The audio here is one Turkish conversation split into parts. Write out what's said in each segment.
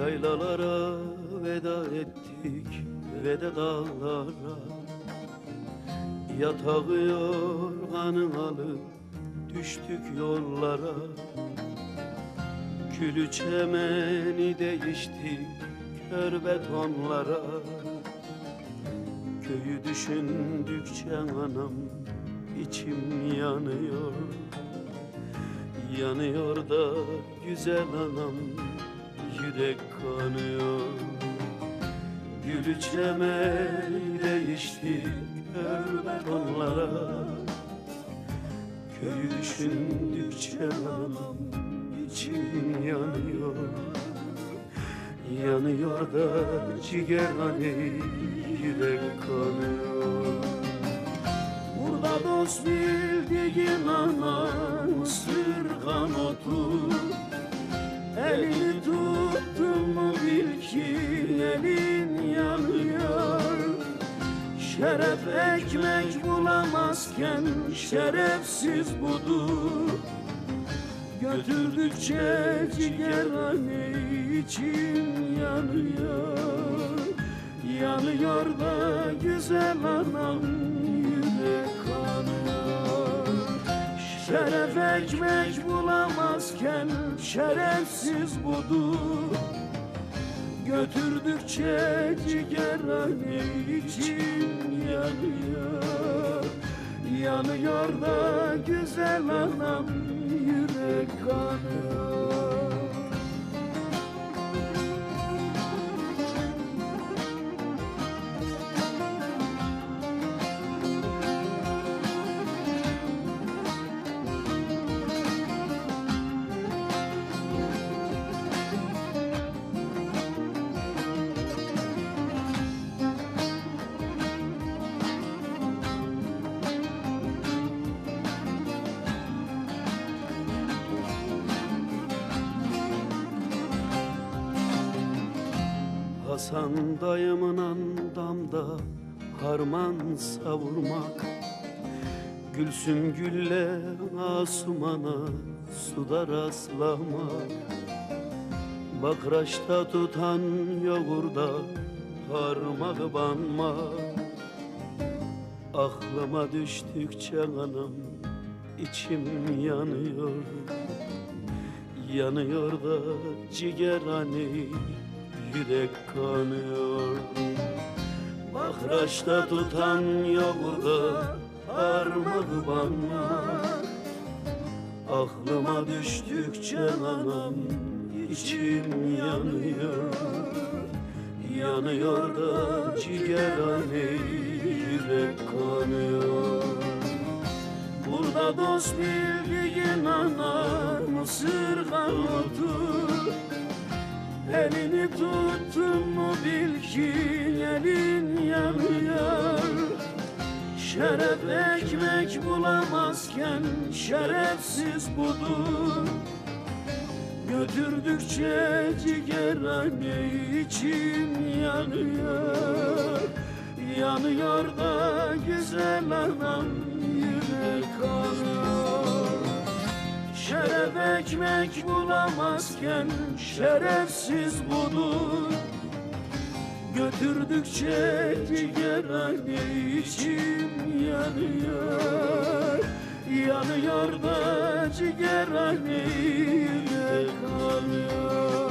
Yaylalara veda ettik ve de dağlara, yatağı yorganın alıp düştük yollara. Külü çemeni değiştik kör betonlara. Köyü düşündükçe anam içim yanıyor. Yanıyor da güzel anam, yürek kanıyor. Gülü çemeni değiştik kör betonlara. Köyü düşündükçe anam içim yanıyor. Yanıyor da ciğerhane, yürek kanıyor. Burada dost bildiğin anan ısırgan otu. Elini tuttun mu bil ki elin yanıyor. Şeref ekmek bulamazken şerefsiz budur. Götürdükçe ciğerhane içim yanıyor. Yanıyor da güzel anam, yürek kanıyor. Şeref ekmek bulamazken şerefsiz budur. Götürdükçe ciğerhane içim yanıyor. Yanıyor da güzel anam, yürek kanıyor. Hasan dayımın andamda harman savurmak, Gülsüm gülle Asumana suda rastlamak. Bakraçta tutan yoğurda parmağı banmak. Aklıma düştükçe anam içim yanıyor. Yanıyor da ciğerhane, yürek kanıyor. Bakraçta tutan yoğurda parmağı banmak. Aklıma düştükçe anam içim yanıyor. Yanıyor da ciğerhane, yürek kanıyor. Burada dost bildiğin anam ısırgan otu. Elini tuttun mu bil ki elin yanıyor. Şeref ekmek bulamazken şerefsiz budur. Götürdükçe ciğerhane içim yanıyor. Yanıyor da güzel anam, yürek kanıyor. Şeref ekmek bulamazken şerefsiz budur. Götürdükçe ciğerhane içim yanıyor. Yanıyor da ciğerhane, yürek kanıyor.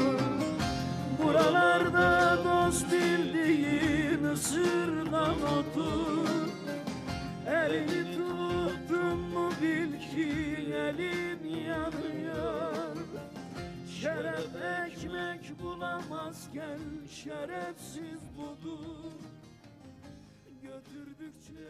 Buralarda dost bildiğin ısırgan otu. Elini tuttun mu bil ki elin yanıyor. Şeref ekmek bulamazken şerefsiz budur. Götürdükçe